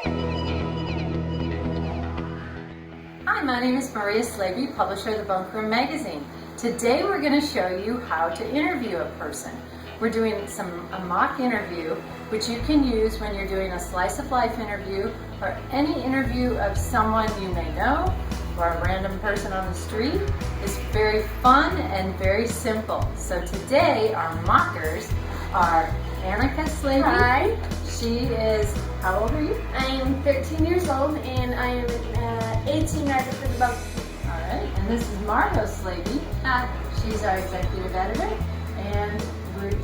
Hi, my name is Maria Slaby, publisher of the Bunk Room magazine. Today we're going to show you how to interview a person. We're doing a mock interview, which you can use when you're doing a slice of life interview or any interview of someone you may know or a random person on the street. It's very fun and very simple. So today our mockers are Annika Slaby. Hi. She is, how old are you? I am 13 years old and I am 18 right for the Bunk Room. All right, and this is Margot Slaby. She's our executive editor, and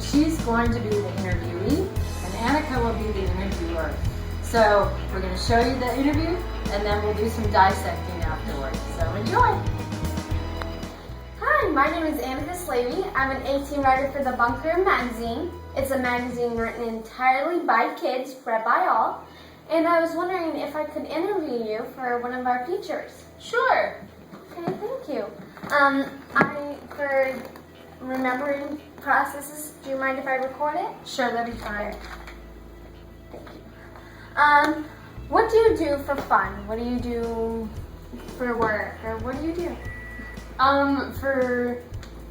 she's going to be the interviewee, and Annika will be the interviewer. So we're going to show you the interview, and then we'll do some dissecting afterwards. So enjoy. Hi, my name is Annika Slaby. I'm an 18 writer for the Bunk Room magazine. It's a magazine written entirely by kids, read by all. And I was wondering if I could interview you for one of our features. Sure. Okay, thank you. For remembering processes, do you mind if I record it? Sure, that'd be fine. Thank you. What do you do for fun? What do you do for work? Or what do you do? For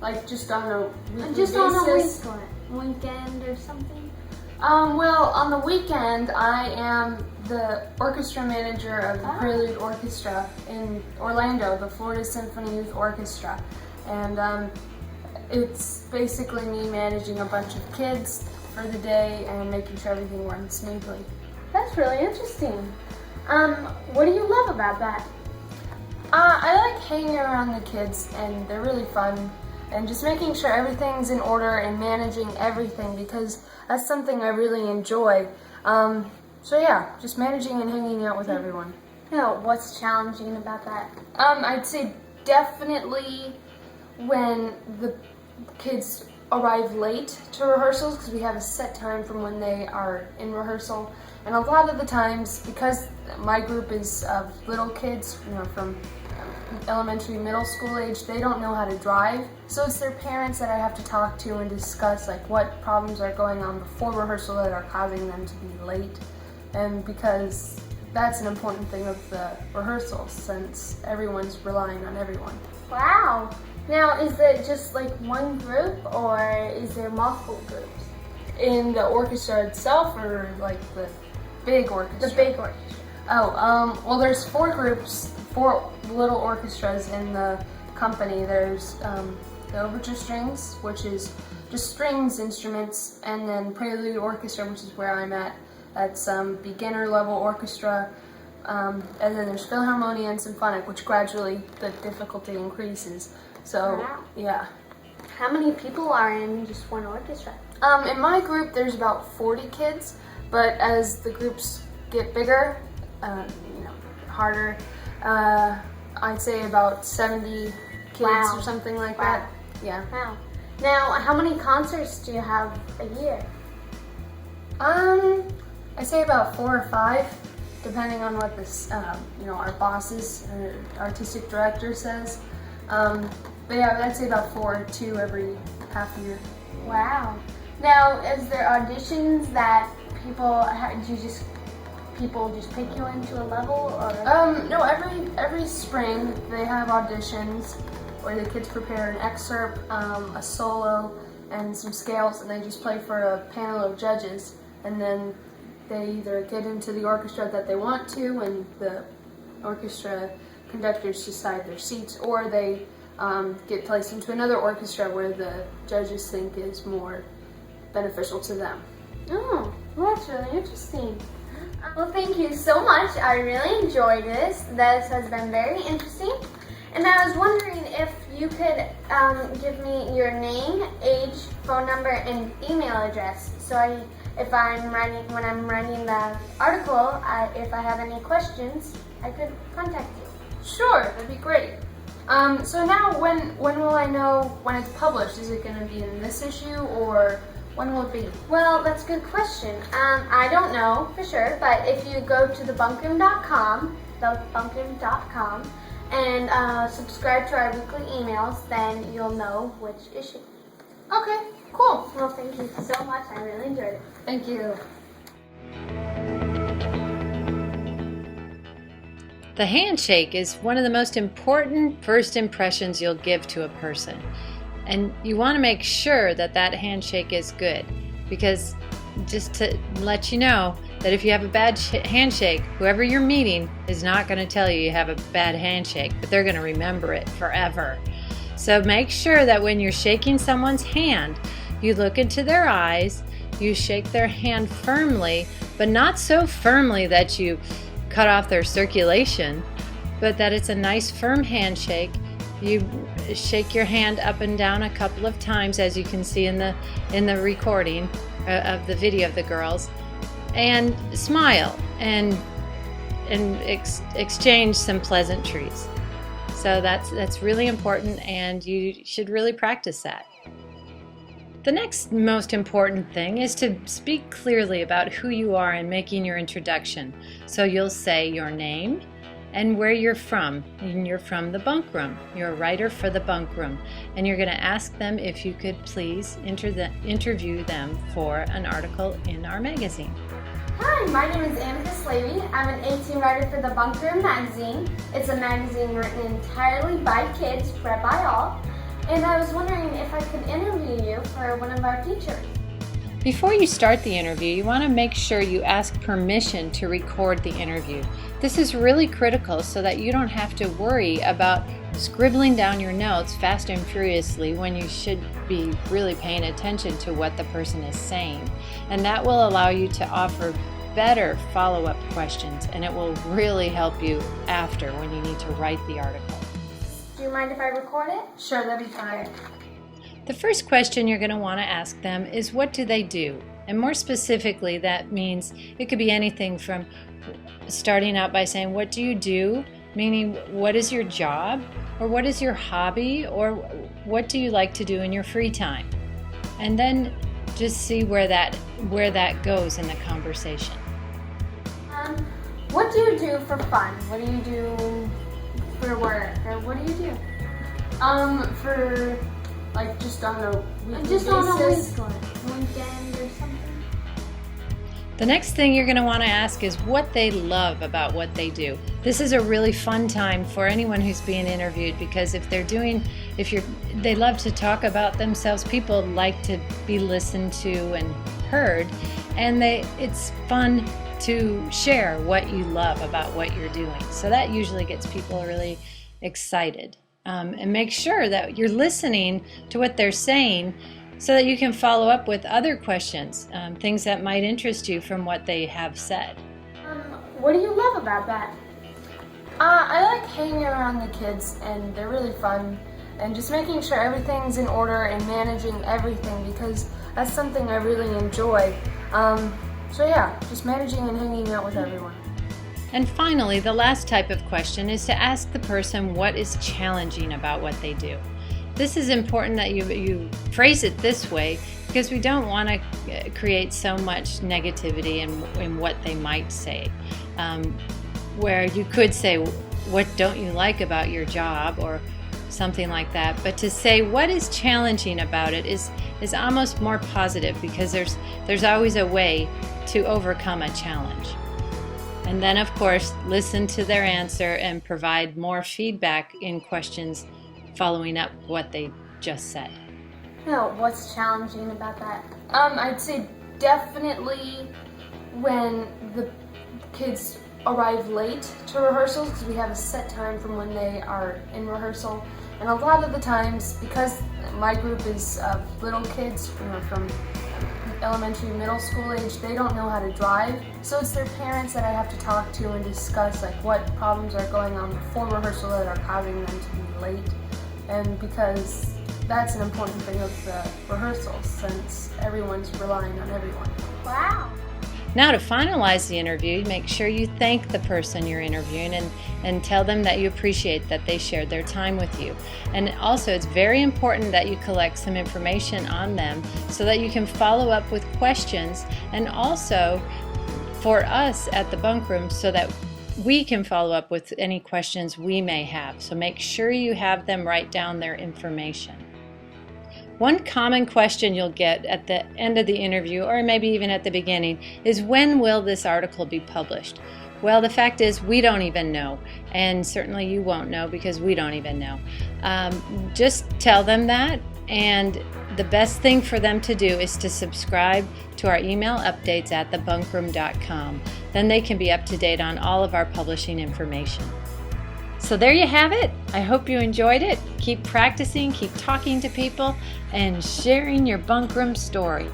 like just on a weekly Just basis. on a weekend or something? Well, on the weekend, I am the orchestra manager of the Prelude Orchestra in Orlando, the Florida Symphony Youth Orchestra. And it's basically me managing a bunch of kids for the day and making sure everything runs smoothly. That's really interesting. What do you love about that? I like hanging around the kids, and they're really fun. And just making sure everything's in order and managing everything, because that's something I really enjoy. So yeah, just managing and hanging out with everyone. No, what's challenging about that? I'd say definitely when the kids arrive late to rehearsals, because we have a set time from when they are in rehearsal. And a lot of the times, because my group is of little kids, from elementary, middle school age, they don't know how to drive. So it's their parents that I have to talk to and discuss like what problems are going on before rehearsal that are causing them to be late. And because that's an important thing of the rehearsals, since everyone's relying on everyone. Wow. Now, is it just like one group or is there multiple groups? In the orchestra itself, or like the big orchestra? The big orchestra. Well, there's 4 groups, 4 little orchestras in the company. There's the overture strings, which is just strings instruments, and then Prelude Orchestra, which is where I'm at. That's beginner level orchestra, and then there's Philharmonia and Symphonic, which gradually the difficulty increases. So, wow. Yeah. How many people are in just one orchestra? In my group, there's about 40 kids, but as the groups get bigger, harder, I'd say about 70 kids or something like that. Yeah. Wow. Now, how many concerts do you have a year? I say about 4 or 5, depending on what this, our boss's artistic director says. But yeah, I'd say about 4, 2 every half year. Wow. Now, is there auditions that people just pick you into a level, or? No, every spring they have auditions where the kids prepare an excerpt, a solo, and some scales, and they just play for a panel of judges, and then they either get into the orchestra that they want to, and the orchestra conductors decide their seats, or they get placed into another orchestra where the judges think is more beneficial to them. Oh, well, that's really interesting. Well, thank you so much. I really enjoyed this. This has been very interesting. And I was wondering if you could give me your name, age, phone number, and email address. So when I'm writing the article, if I have any questions, I could contact you. Sure, that'd be great. So now, when will I know when it's published? Is it going to be in this issue, or when will it be? Well, that's a good question. I don't know for sure, but if you go to thebunkroom.com, and subscribe to our weekly emails, then you'll know which issue. Okay, cool. Well, thank you so much. I really enjoyed it. Thank you. The handshake is one of the most important first impressions you'll give to a person. And you want to make sure that that handshake is good, because just to let you know that if you have a bad handshake, whoever you're meeting is not going to tell you you have a bad handshake, but they're going to remember it forever. So make sure that when you're shaking someone's hand, you look into their eyes, you shake their hand firmly, but not so firmly that you cut off their circulation, but that it's a nice firm handshake. You shake your hand up and down a couple of times, as you can see in the recording of the video of the girls, and smile and exchange some pleasantries. So that's really important, and you should really practice that. The next most important thing is to speak clearly about who you are in making your introduction. So you'll say your name and where you're from. And you're from the Bunk Room. You're a writer for the Bunk Room. And you're going to ask them if you could please interview them for an article in our magazine. Hi, my name is Annika Slavey. I'm an 18 writer for the Bunk Room magazine. It's a magazine written entirely by kids, read by all. And I was wondering if I could interview you for one of our features. Before you start the interview, you want to make sure you ask permission to record the interview. This is really critical so that you don't have to worry about scribbling down your notes fast and furiously when you should be really paying attention to what the person is saying. And that will allow you to offer better follow-up questions, and it will really help you after when you need to write the article. Do you mind if I record it? Sure, that'd be fine. The first question you're going to want to ask them is, what do they do? And more specifically, that means it could be anything from starting out by saying, what do you do? Meaning, what is your job? Or what is your hobby? Or what do you like to do in your free time? And then just see where that goes in the conversation. What do you do for fun? What do you do for work? Or what do you do? For like just on a weekly Just basis. on a weekend or something. The next thing you're going to want to ask is what they love about what they do. This is a really fun time for anyone who's being interviewed, because they love to talk about themselves. People like to be listened to and heard, and it's fun to share what you love about what you're doing. So that usually gets people really excited. And make sure that you're listening to what they're saying so that you can follow up with other questions, things that might interest you from what they have said. What do you love about that? I like hanging around the kids, and they're really fun, and just making sure everything's in order and managing everything, because that's something I really enjoy. So yeah, just managing and hanging out with everyone. And finally, the last type of question is to ask the person what is challenging about what they do. This is important that you phrase it this way, because we don't want to create so much negativity in what they might say. Where you could say, what don't you like about your job, or something like that. But to say what is challenging about it is almost more positive, because there's always a way to overcome a challenge. And then, of course, listen to their answer and provide more feedback in questions following up what they just said. No, what's challenging about that? I'd say definitely when the kids arrive late to rehearsals, because we have a set time from when they are in rehearsal. And a lot of the times, because my group is little kids from elementary, middle school age, they don't know how to drive. So it's their parents that I have to talk to and discuss like what problems are going on before rehearsal that are causing them to be late. And because that's an important thing of the rehearsal, since everyone's relying on everyone. Wow. Now, to finalize the interview, make sure you thank the person you're interviewing and tell them that you appreciate that they shared their time with you. And also, it's very important that you collect some information on them so that you can follow up with questions, and also for us at the Bunk Room so that we can follow up with any questions we may have. So make sure you have them write down their information. One common question you'll get at the end of the interview, or maybe even at the beginning, is when will this article be published? Well, the fact is we don't even know, and certainly you won't know because we don't even know. Just tell them that, and the best thing for them to do is to subscribe to our email updates at thebunkroom.com. Then they can be up to date on all of our publishing information. So there you have it. I hope you enjoyed it. Keep practicing, keep talking to people, and sharing your bunk room story.